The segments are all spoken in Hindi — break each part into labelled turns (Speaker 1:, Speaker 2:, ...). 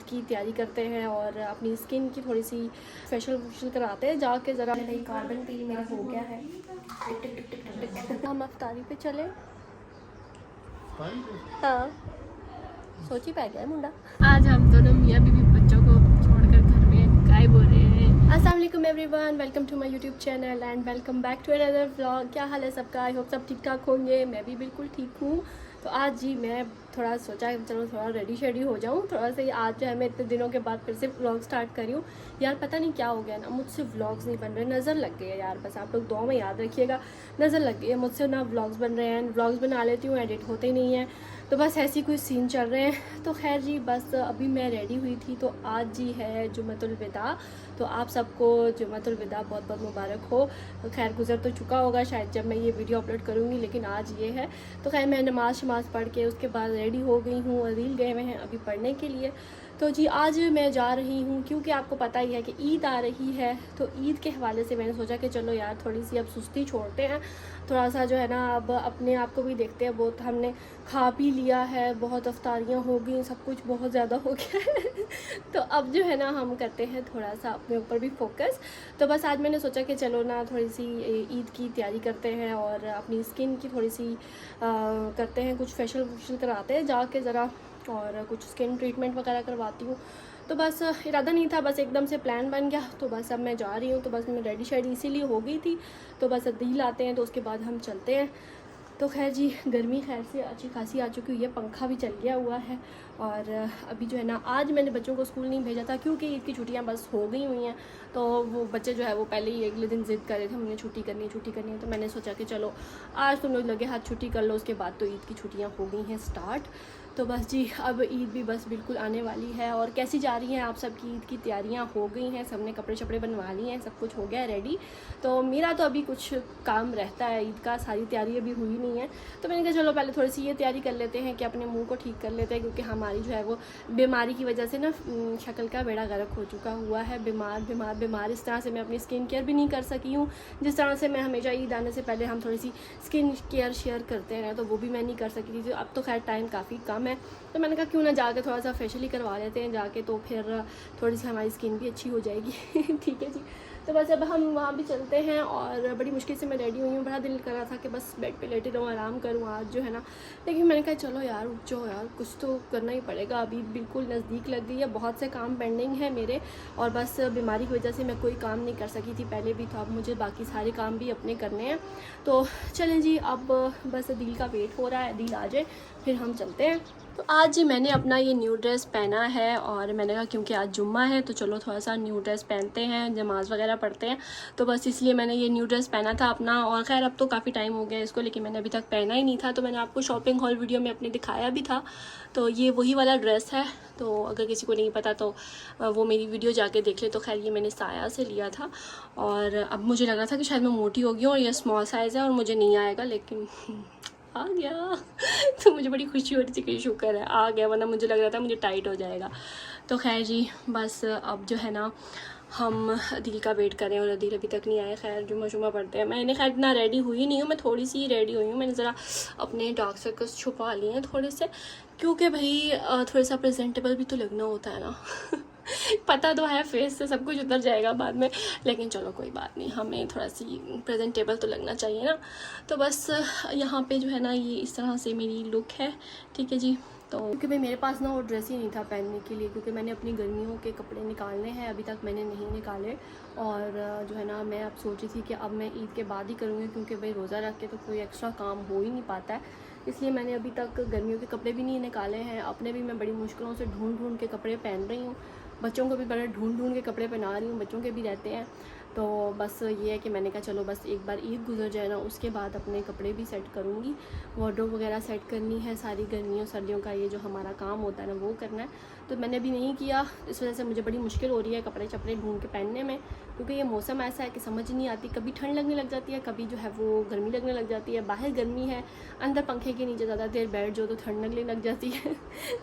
Speaker 1: की तैयारी करते हैं और अपनी स्किन की थोड़ी सी फेशियल कराते हैं जाके ज़रा। नहीं, कार्बन टी मेरा हो गया है। हम अफ्तारी पे चले। हाँ, सोची पै गया है मुंडा। आज हम दोनों मियाँ बीवी बच्चों को छोड़कर घर में गायब हो रहे हैं। अस्सलाम वालेकुम everyone, welcome to my YouTube channel and welcome back to another vlog. क्या हाल है सबका? आई होप सब ठीक ठाक होंगे। मैं भी बिल्कुल ठीक हूँ। तो आज जी मैं थोड़ा सोचा चलो थोड़ा रेडी शेडी हो जाऊँ थोड़ा सा। आज जो है मैं इतने दिनों के बाद फिर से व्लॉग स्टार्ट करी हूँ। यार पता नहीं क्या हो गया ना, मुझसे व्लॉग्स नहीं बन रहे, नज़र लग गई है यार। बस आप लोग दुआ में याद रखिएगा, नज़र लग गई है मुझसे ना। व्लॉग्स बन रहे हैं, व्लॉग्स बना लेती हूँ, एडिट होते ही नहीं है। तो बस ऐसी कुछ सीन चल रहे हैं। तो खैर जी बस अभी मैं रेडी हुई थी। तो आज जी है जुम्मतुल विदा। तो आप सबको जुम्मतुल विदा बहुत बहुत मुबारक हो। खैर गुजर तो चुका होगा शायद जब मैं ये वीडियो अपलोड करूँगी, लेकिन आज ये है। तो खैर मैं नमाज़ शमाज़ पढ़ के उसके बाद रेडी हो गई हूँ। अदील गए हुए हैं अभी पढ़ने के लिए। तो जी आज मैं जा रही हूँ क्योंकि आपको पता ही है कि ईद आ रही है। तो ईद के हवाले से मैंने सोचा कि चलो यार थोड़ी सी अब सुस्ती छोड़ते हैं, थोड़ा सा जो है ना अब अपने आप को भी देखते हैं। बहुत हमने खा पी लिया है, बहुत अफ्तारियाँ हो गई, सब कुछ बहुत ज़्यादा हो गया है। तो अब जो है ना हम करते हैं थोड़ा सा अपने ऊपर भी फोकस। तो बस आज मैंने सोचा कि चलो ना थोड़ी सी ईद की तैयारी करते हैं और अपनी स्किन की थोड़ी सी करते हैं, कुछ फेशियल कराते हैं जाके ज़रा, और कुछ स्किन ट्रीटमेंट वगैरह करवाती हूँ। तो बस इरादा नहीं था, बस एकदम से प्लान बन गया। तो बस अब मैं जा रही हूँ। तो बस मैं रेडी शेडी इसीलिए हो गई थी। तो बस अदील आते हैं तो उसके बाद हम चलते हैं। तो खैर जी गर्मी खैर से अच्छी खासी आ चुकी हुई है, पंखा भी चल गया हुआ है। और अभी जो है ना आज मैंने बच्चों को स्कूल नहीं भेजा था क्योंकि ईद की छुट्टियां बस हो गई हुई हैं। तो वो बच्चे जो है वो पहले ही अगले दिन ज़िद कर रहे थे, हमने छुट्टी करनी है। तो मैंने सोचा कि चलो आज तुम लोग लगे हाथ छुट्टी कर लो, उसके बाद तो ईद की छुट्टियाँ हो गई हैं स्टार्ट। तो बस जी अब ईद भी बस बिल्कुल आने वाली है। और कैसी जा रही हैं आप सबकी ईद की तैयारियां? हो गई हैं, सबने कपड़े शपड़े बनवा लिए हैं, सब कुछ हो गया है रेडी। तो मेरा तो अभी कुछ काम रहता है ईद का, सारी तैयारी अभी हुई नहीं है। तो मैंने कहा चलो पहले थोड़ी सी ये तैयारी कर लेते हैं कि अपने मुंह को ठीक कर लेते हैं, क्योंकि हमारी जो है वो बीमारी की वजह से ना शक्ल का बेड़ा गर्क हो चुका हुआ है। बीमार इस तरह से मैं अपनी स्किन केयर भी नहीं कर सकी हूँ जिस तरह से मैं हमेशा ईद आने से पहले हम थोड़ी सी स्किन केयर शेयर करते हैं, तो वो भी मैं नहीं कर सकी थी। अब तो खैर टाइम काफ़ी कम है। तो मैंने कहा क्यों ना जाके थोड़ा सा फेशियल ही करवा लेते हैं जाके, तो फिर थोड़ी सी हमारी स्किन भी अच्छी हो जाएगी। ठीक है जी। तो बस अब हम वहाँ भी चलते हैं। और बड़ी मुश्किल से मैं रेडी हुई हूँ, बड़ा दिल कर रहा था कि बस बेड पे लेटी रहूँ, आराम करूँ आज जो है ना। लेकिन मैंने कहा चलो यार उठ जाओ यार, कुछ तो करना ही पड़ेगा। अभी बिल्कुल नज़दीक लग गई है, बहुत से काम पेंडिंग है मेरे। और बस बीमारी की वजह से मैं कोई काम नहीं कर सकी थी पहले भी, तो अब मुझे बाकी सारे काम भी अपने करने हैं। तो चलें जी, अब बस अदील का वेट हो रहा है, अदील आ जाए फिर हम चलते हैं। तो आज जी मैंने अपना ये न्यू ड्रेस पहना है और मैंने कहा क्योंकि आज जुम्मा है तो चलो थोड़ा सा न्यू ड्रेस पहनते हैं, नमाज़ वगैरह पढ़ते हैं। तो बस इसलिए मैंने ये न्यू ड्रेस पहना था अपना। और ख़ैर अब तो काफ़ी टाइम हो गया इसको, लेकिन मैंने अभी तक पहना ही नहीं था। तो मैंने आपको शॉपिंग हॉल वीडियो में अपने दिखाया भी था। तो ये वही वाला ड्रेस है। तो अगर किसी को नहीं पता तो वो मेरी वीडियो जाके देख ले। तो खैर ये मैंने साया से लिया था और अब मुझे लग रहा था कि शायद मैं मोटी हो गई हूँ और ये स्मॉल साइज़ है और मुझे नहीं आएगा, लेकिन आ गया। तो मुझे बड़ी खुशी हो रही थी कि शुक्र है आ गया, वरना मुझे लग रहा था मुझे टाइट हो जाएगा। तो खैर जी बस अब जो है ना हम अदील का वेट करें और अदील अभी तक नहीं आए। खैर जुम्मा शुम्मा पढ़ते हैं। मैंने खैर इतना रेडी हुई नहीं हूँ, मैं थोड़ी सी रेडी हुई हूँ। मैंने ज़रा अपने डार्क सर्कल्स छुपा लिए हैं थोड़े से, क्योंकि भाई थोड़ा सा प्रेजेंटेबल भी तो लगना होता है ना। पता तो है फेस से सब कुछ उतर जाएगा बाद में, लेकिन चलो कोई बात नहीं, हमें थोड़ा सी प्रेजेंटेबल तो लगना चाहिए ना। तो बस यहाँ पे जो है ना ये इस तरह से मेरी लुक है। ठीक है जी। तो क्योंकि भाई मेरे पास ना वो ड्रेस ही नहीं था पहनने के लिए, क्योंकि मैंने अपनी गर्मियों के कपड़े निकालने हैं, अभी तक मैंने नहीं निकाले। और जो है ना मैं अब सोची थी कि अब मैं ईद के बाद ही करूँगी, क्योंकि भाई रोज़ा रख के तो कोई एक्स्ट्रा काम हो ही नहीं पाता है। इसलिए मैंने अभी तक गर्मियों के कपड़े भी नहीं निकाले हैं। अपने भी मैं बड़ी मुश्किलों से ढूंढ के कपड़े पहन रही हूँ, बच्चों को भी बड़े ढूंढ के कपड़े पहना रही हूँ, बच्चों के भी रहते हैं। तो बस ये है कि मैंने कहा चलो बस एक बार ईद गुजर जाए ना, उसके बाद अपने कपड़े भी सेट करूँगी। वार्डरोब वगैरह सेट करनी है, सारी गर्मियों सर्दियों का ये जो हमारा काम होता है ना वो करना है। तो मैंने अभी नहीं किया, इस वजह से मुझे बड़ी मुश्किल हो रही है कपड़े चपड़े ढूंढ के पहनने में, क्योंकि ये मौसम ऐसा है कि समझ नहीं आती, कभी ठंड लगने लग जाती है, कभी जो है वो गर्मी लगने लग जाती है। बाहर गर्मी है, अंदर पंखे के नीचे ज़्यादा देर बैठ जाओ तो ठंड लगने लग जाती है।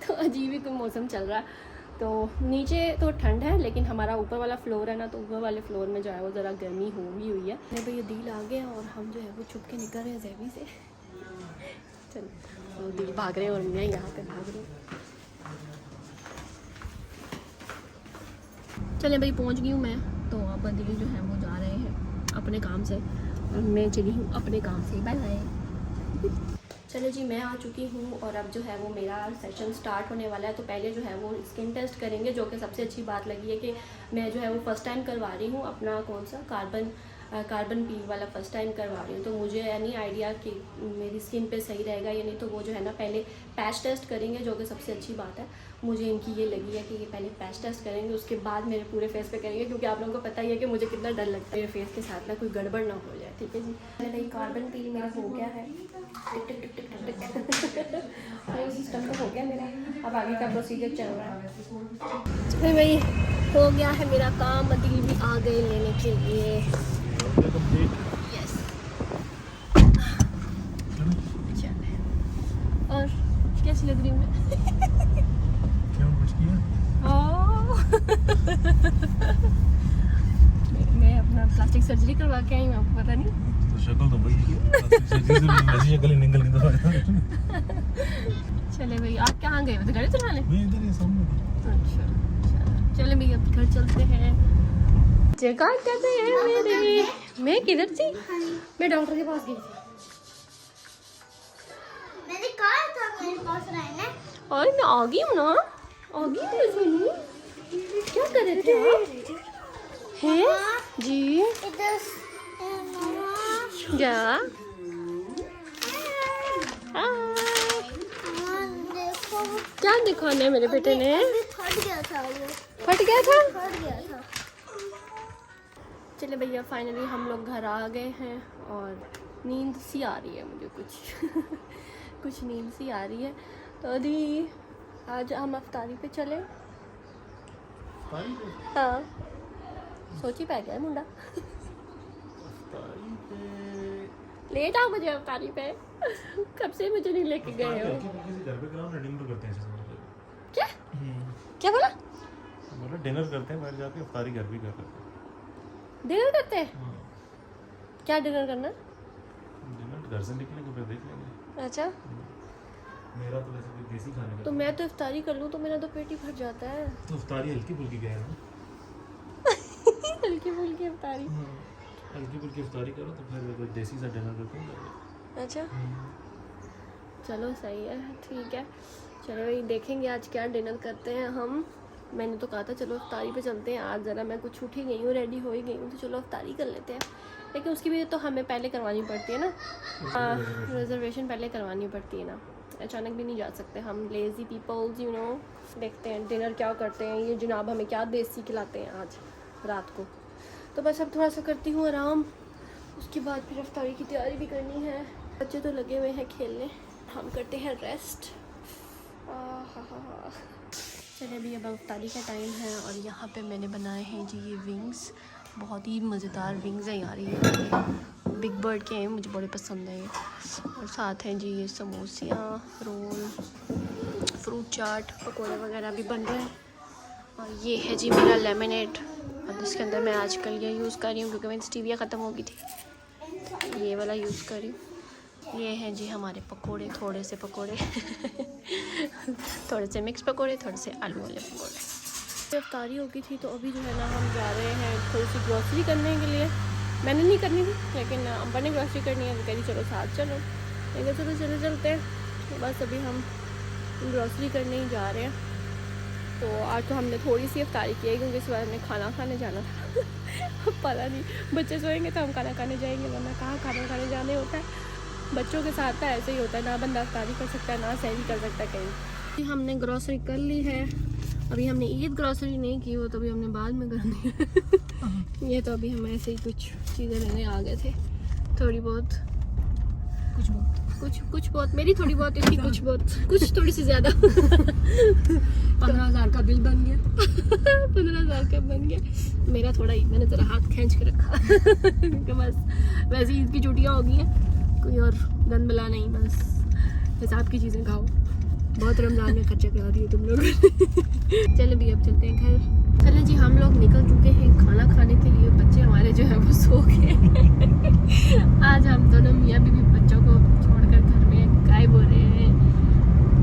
Speaker 1: तो अजीब ही कोई मौसम चल रहा है। तो नीचे तो ठंड है, लेकिन हमारा ऊपर वाला फ्लोर है ना, तो ऊपर वाले फ्लोर में जो है वो ज़रा गर्मी हो भी हुई है। मेरे भाई दिल आ गया और हम जो है वो छुप के निकल रहे हैं जैबी से। चलो तो दिल भाग रहे हैं और मैं यहाँ पे भाग रही हूँ। चले भाई, पहुंच गई हूँ मैं। तो अब दीदी जो है वो जा रहे हैं अपने काम से और मैं चली हूँ अपने काम से। Bye bye. चलो जी, मैं आ चुकी हूँ और अब जो है वो मेरा सेशन स्टार्ट होने वाला है। तो पहले जो है वो स्किन टेस्ट करेंगे, जो कि सबसे अच्छी बात लगी है कि मैं जो है वो फ़र्स्ट टाइम करवा रही हूँ अपना कौन सा कार्बन पील वाला फ़र्स्ट टाइम करवा रही हूँ। तो मुझे नहीं आइडिया कि मेरी स्किन पे सही रहेगा या नहीं। तो वो जो है ना पहले पैच टेस्ट करेंगे, जो कि सबसे अच्छी बात है। मुझे इनकी ये लगी है कि ये पहले पैच टेस्ट करेंगे, उसके बाद मेरे पूरे फेस पे करेंगे, क्योंकि आप लोगों को पता ही है कि मुझे कितना डर लगता है मेरे फेस के साथ ना कोई गड़बड़ ना हो जाए। ठीक है जी, मेरा कार्बन पील मेरा हो गया है। सिस्टम तो हो गया मेरा, अब आगे का प्रोसीजर चल रहा है। चलिए भाई, हो गया है मेरा काम, दिल भी आ गए लेने के लिए। यस, और कैसी लग रही हूँ मैं?
Speaker 2: क्यों कुछ किया?
Speaker 1: मैं अपना प्लास्टिक सर्जरी करवा के आई हूँ, आपको पता नहीं?
Speaker 2: तो शक्ल तो वही है, ऐसी शक्ल ही निकल नहीं।
Speaker 1: चले भाई, आप कहाँ गए थे? गाड़ी चलाने?
Speaker 2: मैं इधर ही सामने।
Speaker 1: अच्छा, चले भाई अब घर चलते हैं। जगह कहते हैं मेरे, मैं किधर थी? मैं डॉक्टर के पास गई थी।
Speaker 3: मैंने कहा था मेरे पास रहना।
Speaker 1: और मैं आ गई हूँ ना, आ गई हूँ सुनी। क्या कर रहे थे आप? हैं जी?
Speaker 3: इधर
Speaker 1: क्या?
Speaker 3: देखो,
Speaker 1: क्या दिखाना है मेरे बेटे ने?
Speaker 3: अभी फट गया था वो,
Speaker 1: फट गया था?
Speaker 3: फट गया था।
Speaker 1: चले भैया, फाइनली हम लोग घर आ गए हैं और नींद सी आ रही है मुझे कुछ कुछ नींद सी आ रही है। तो अभी आज हम अफ्तारी पे चले। हाँ, सोची पै गया मुंडा। लेट आ मुझे अफ्तारी पे, कब से मुझे नहीं लेके गए हो?
Speaker 2: घर पे कराओ ना, डिनर करते हैं।
Speaker 1: क्या क्या बोला?
Speaker 2: बोला डिनर करते हैं, बाहर जाके अफ्तारी घर भी करते हैं।
Speaker 1: डिनर करते हैं? क्या डिनर करना?
Speaker 2: डिनर घर से निकलेंगे फिर देख लेंगे।
Speaker 1: अच्छा,
Speaker 2: मेरा तो वैसे कोई देसी खाने का
Speaker 1: तो मैं तो इफ्तारी कर लूँ तो मेरा तो पेट ही भर जाता है।
Speaker 2: तो अफ्तारी हल्की फुल्की गया ना।
Speaker 1: हल्की फुल्की इफ्तारी।
Speaker 2: हल्की फुल्की अफ्तारी करो तो फिर कोई देसी सा डिनर करते हैं।
Speaker 1: अच्छा, चलो सही है, ठीक है। चलो भाई, देखेंगे आज क्या डिनर करते हैं हम। मैंने तो कहा था चलो अफ्तारी पे चलते हैं आज, ज़रा मैं कुछ उठ ही गई हूँ, रेडी हो ही गई हूँ, तो चलो अफ्तारी कर लेते हैं। लेकिन उसकी भी तो हमें पहले करवानी पड़ती है ना, रिजर्वेशन पहले करवानी पड़ती है ना, अचानक भी नहीं जा सकते हम, लेज़ी पीपल्स यू नो। देखते हैं डिनर क्या करते हैं ये जनाब, हमें क्या देसी खिलाते हैं आज रात को। तो बस अब थोड़ा सा करती हूँ आराम, उसके बाद फिर अफ्तारी की तैयारी भी करनी है। बच्चे तो लगे हुए हैं खेलने, हम करते हैं रेस्ट। चलिए अभी अब अफ्तारी का टाइम है और यहाँ पे मैंने बनाए हैं जी ये विंग्स, बहुत ही मज़ेदार विंग्स हैं यार, ये बिग बर्ड के हैं, मुझे बड़े पसंद हैं ये। और साथ हैं जी ये समोसियाँ, रोल, फ्रूट चाट, पकौड़े वगैरह भी बन रहे हैं। और ये है जी मेरा लेमनेड, और इसके अंदर मैं आजकल ये यूज़ कर रही हूँ क्योंकि मेरी स्टीविया ख़त्म हो गई थी, ये वाला यूज़ कर रही हूँ। ये हैं जी हमारे पकोड़े, थोड़े से पकोड़े थोड़े से मिक्स पकोड़े, थोड़े से आलू वाले पकोड़े। अफ्तारी हो गई थी तो अभी जो है ना हम जा रहे हैं थोड़ी सी ग्रॉसरी करने के लिए। मैंने नहीं करनी थी लेकिन अम्बा ने ग्रॉसरी करनी है, तो कह रही चलो साथ चलो, लेकिन चलो चले चलते हैं। तो बस अभी हम ग्रॉसरी करने ही जा रहे हैं। तो आज तो हमने थोड़ी सी अफ्तारी की है क्योंकि इस बार हमने खाना खाने जाना था पता नहीं बच्चे सोएंगे तो हम खाना खाने जाएंगे, वरना कहाँ खाना खाने जाने होता है। बच्चों के साथ तो ऐसे ही होता है, ना बंदा अफ्तारी कर सकता है ना सहरी कर सकता है कहीं। हमने ग्रॉसरी कर ली है, अभी हमने ईद ग्रॉसरी नहीं की, वो तो अभी हमने बाद में करनी है ये तो अभी हम ऐसे ही कुछ चीज़ें लेने आ गए थे, थोड़ी बहुत, कुछ बहुत मेरी थोड़ी बहुत, इसकी कुछ बहुत, कुछ थोड़ी सी ज़्यादा 15,000 का बिल बन गया 15,000 का बन गया मेरा, थोड़ा ही मैंने ज़रा हाथ खींच के रखा क्योंकि बस वैसे ईद की छुट्टियाँ हो गई हैं, कोई और गंद मिला नहीं, बस हिसाब की चीज़ें खाओ। बहुत रमज़ान में खर्चा करा दिए तुम लोग चलो भी अब चलते हैं घर। चले जी, हम लोग निकल चुके हैं खाना खाने के लिए, बच्चे हमारे जो है वो सो गए आज हम दोनों मियाँ बीवी बच्चों को छोड़कर घर में गायब हो रहे हैं।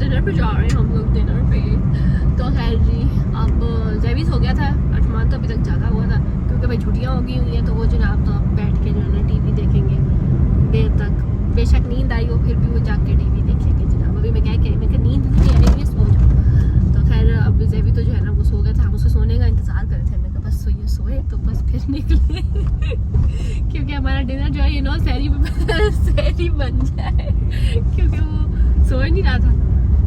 Speaker 1: डिनर पे जा रहे हैं हम लोग, डिनर पे। तो खैर जी, अब जैविस हो गया था 8 माह, तो अभी तक जागा हुआ था, क्योंकि भाई छुट्टियाँ हो गई हुई हैं, तो वो जनाब तो अब बैठ के जो है ना टीवी देखेंगे देर तक। बेशक नींद आई हो फिर भी वो जाग के टीवी देखेंगे जनाब। अभी मैं क्या कह मैं नींद नहीं आएगी, सो जाओ। तो खैर अब जैवी तो जो है ना वो सो गया था, हम उसके सोने का इंतज़ार कर रहे थे। मैं कहा बस सोए तो बस फिर निकले क्योंकि हमारा डिनर जो है सहरी बन जाए, क्योंकि वो सो ही नहीं रहा था।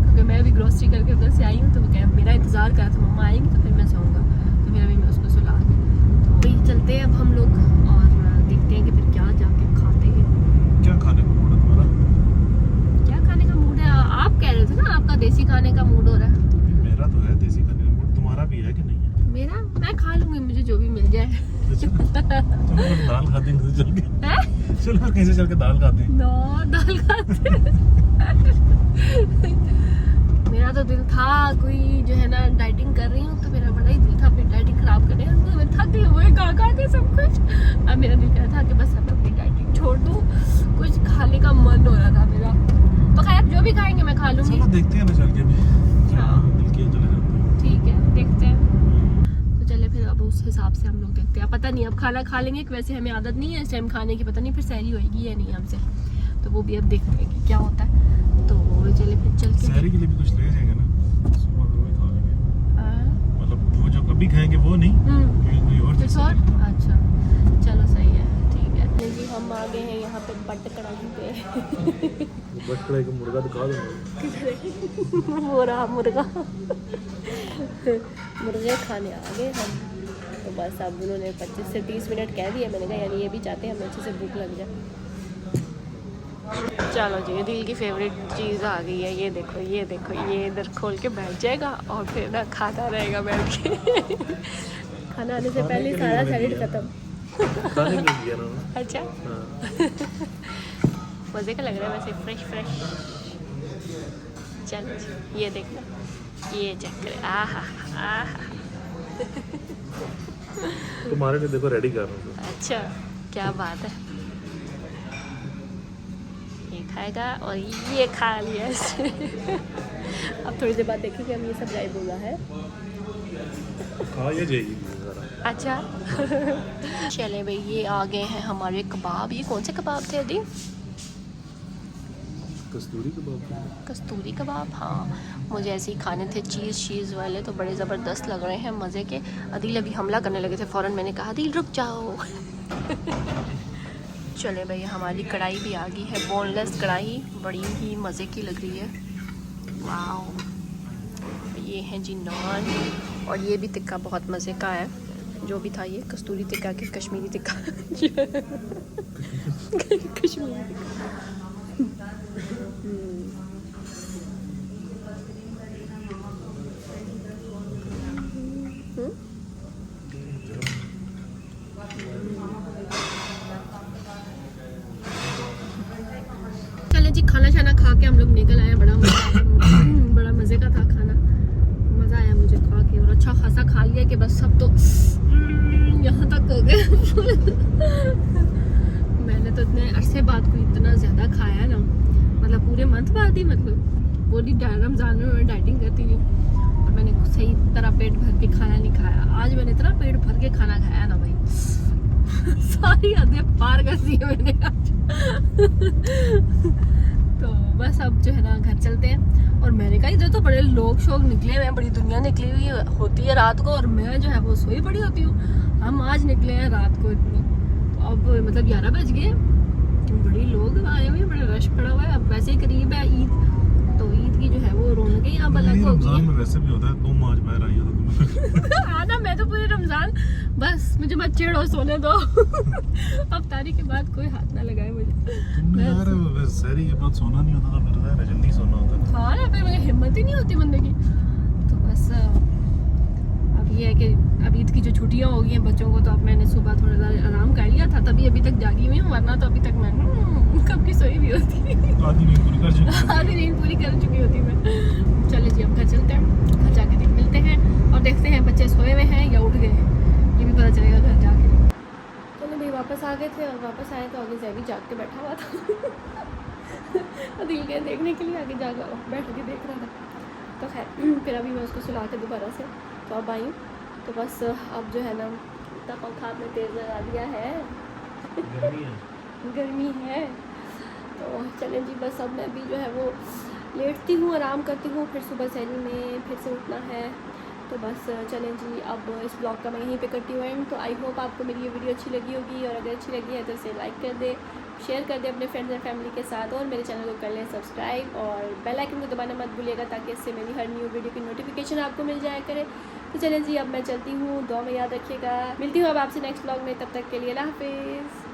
Speaker 1: क्योंकि मैं भी ग्रोसरी करके उधर से आई हूँ, तो वो क्या मेरा इंतज़ार कर रहा था मम्मा आएंगी तो फिर मैं सोऊंगा। तो फिर अभी मैं उसको सुला दी। तो वही चलते हैं अब हम लोग और देखते हैं कि फिर क्या जाके खाते हैं।
Speaker 2: क्या खाने का मूड है तुम्हारा?
Speaker 1: क्या खाने का मूड है? आप कह रहे थे ना आपका देसी खाने का मूड हो रहा है।
Speaker 2: मेरा तो है देसी खाने का मूड, तुम्हारा भी है कि नहीं है?
Speaker 1: मेरा मैं खा लूँगी, मुझे जो भी मिल जाए।
Speaker 2: चलो दाल खाते हैं चल के। चलो कहीं से चल के दाल खाते हैं।
Speaker 1: दाल खाते मेरा तो दिल था कोई जो है ना डाइटिंग कर रही हूँ, तो मेरा बड़ा ही दिल था अपनी डाइटिंग खराब करने का। मैं थक गई हुई खा के सब कुछ। अब मेरा दिल कह रहा था कि बस अब अपनी डाइटिंग छोड़ दूँ, कुछ खाने का मन हो रहा था मेरा। तो खैर जो भी खाएंगे मैं खा लूँगी।
Speaker 2: चलो देखते हैं ना चल के भी। दिल किया चले जाते हैं।
Speaker 1: ठीक है देखते हैं। तो चले फिर अब उस हिसाब से हम लोग देखते हैं। पता नहीं अब खाना खा लेंगे, वैसे हमें आदत नहीं है इस टाइम खाने की, पता नहीं फिर सहरी होएगी या नहीं हमसे, तो वो भी अब देखते हैं कि क्या होता है। तो चले फिर चल के
Speaker 2: सहरी के लिए भी कुछ ले जाएंगे ना, सुबह में वही खा लेंगे। मतलब वो जो कभी खाएंगे वो नहीं, कोई और चीज़।
Speaker 1: अच्छा चलो सही है, ठीक है जी। हम आ गए हैं यहाँ पे बट कढ़ाई पे।
Speaker 2: बट कढ़ाई का मुर्गा दिखा दूँगा।
Speaker 1: वो रहा मुर्गा। मुर्गे खाने आ गए हम। तो बस अब उन्होंने 25 से 30 मिनट कह दिया। मैंने कहा यानी ये भी चाहते हैं हमें अच्छे से भूख लग जाए। चलो जी, दिल की फेवरेट चीज़ आ गई है। ये देखो ये इधर खोल के बैठ जाएगा और फिर ना खाता रहेगा बैठ के। खाना आने से पहले सारा सैलेड खत्म।
Speaker 2: खाने के लिए ना।
Speaker 1: अच्छा मज़े का लग रहा है वैसे, फ्रेश। चलो जी ये देखना, ये चेक करें। आहा
Speaker 2: तुम्हारे लिए देखो रेडी कर रहा हूँ।
Speaker 1: अच्छा क्या बात है। ये खाएगा और ये खा लिया इसने। अब थोड़ी देर बाद देखेंगे हम ये सब गायब हुआ है।
Speaker 2: खा ये जाएगी ज़रा।
Speaker 1: अच्छा चले भाई ये आ गए हैं हमारे कबाब। ये कौन से कबाब थे अदी?
Speaker 2: कस्तूरी कबाब।
Speaker 1: कस्तूरी कबाब, हाँ मुझे ऐसे ही खाने थे चीज़ वाले, तो बड़े ज़बरदस्त लग रहे हैं, मज़े के। अदील अभी हमला करने लगे थे, फ़ौरन मैंने कहा अदील रुक जाओ। चले भाई हमारी कढ़ाई भी आ गई है, बोनलेस कढ़ाई, बड़ी ही मज़े की लग रही है। वाह। ये है जी नान, और ये भी टिक्का बहुत मज़े का है। जो भी था ये कस्तूरी टिक्का के कश्मीरी टिक्का। कश्मीरी टिक्का। चले जी खाना शाना खा के हम लोग निकल आए। बड़ा बड़ा मज़े का था खाना, मज़ा आया मुझे खा के, और अच्छा खासा खा लिया कि बस सब तो यहाँ तक हो गए। मैंने तो इतने अरसे बाद कोई इतना ज़्यादा खाया ना, मतलब पूरे मंथ बाद ही, मतलब पूरी रमज़ान में मैं डाइटिंग करती थी और मैंने सही तरह पेट भर के खाना नहीं खाया। आज मैंने इतना पेट भर के खाना खाया ना भाई, सारी हदें पार कर दी मैंने आज। तो बस अब जो है ना घर चलते हैं। और मैंने कहा इधर तो बड़े लोग शोक निकले हुए हैं, बड़ी दुनिया निकली हुई होती है रात को, और मैं जो है वो सोई पड़ी होती हूँ। हम आज निकले हैं रात को इतनी, तो अब मतलब 11 बज गए, बड़े लोग आए हुए हैं, बड़ा रश पड़ा हुआ है। अब वैसे ही करीब है ईद, तो ईद की जो है वो रौनक ही अब अलग हो गई है।
Speaker 2: वैसे भी होता है, तुम आज बाहर आई हो तो
Speaker 1: आना, मैं तो पूरे रमजान, बस मुझे मत छेड़ो, सोने दो। अफ्तारी के बाद कोई हाथ ना लगाए मुझे।
Speaker 2: यार सहरी के बाद सोना नहीं होता, तो फिर यार जल्दी सोना होता है।
Speaker 1: हाँ ना, फिर मुझे हिम्मत ही नहीं होती बंदे की। तो बस अब ये है कि अब ईद की जो छुट्टियां हो गई हैं बच्चों को, तो अब मैंने सुबह थोड़ा सा आराम कर लिया था, तभी अभी तक जागी हुई हूँ, वरना तो अभी तक मैं कब की सोई भी होती।
Speaker 2: आधी नींद पूरी कर चुकी
Speaker 1: आधी नींद पूरी कर चुकी होती मैं। चलिए जी अब घर चलते हैं, घर जाके मिलते हैं और देखते हैं बच्चे सोए हुए हैं या उठ गए हैं, ये भी पता चलेगा घर जाके। चलो भाई वापस आ गए थे, और वापस आए तो आगे से भी जाग के बैठा हुआ था। दिल के देखने के लिए आगे जागा बैठ के देख रहा था। तो खैर फिर अभी मैं उसको सुला के दोबारा से तो अब आई हूँ। तो बस अब जो है ना इतना पंखा आपने तेज़ लगा दिया है,
Speaker 2: गर्मी है।
Speaker 1: गर्मी है। तो चलें जी, बस अब मैं भी जो है वो लेटती हूँ, आराम करती हूँ, फिर सुबह सैली में फिर से उठना है। तो बस चलें जी, अब इस ब्लॉग का मैं यहीं पे करती हूँ एंड। तो आई होप आपको मेरी ये वीडियो अच्छी लगी होगी, और अगर अच्छी लगी है तो इसे लाइक कर दे, शेयर कर दे अपने फ्रेंड्स एंड फैमिली के साथ, और मेरे चैनल को कर लें सब्सक्राइब, और बेल आइकन को दबाना मत भूलिएगा ताकि इससे मेरी हर न्यू वीडियो की नोटिफिकेशन आपको मिल जाया करे। तो चलें जी, अब मैं चलती हूँ, दुआ में याद रखिएगा। मिलती हूँ अब आपसे नेक्स्ट ब्लॉग में, तब तक के लिए अल्लाह हाफिज़।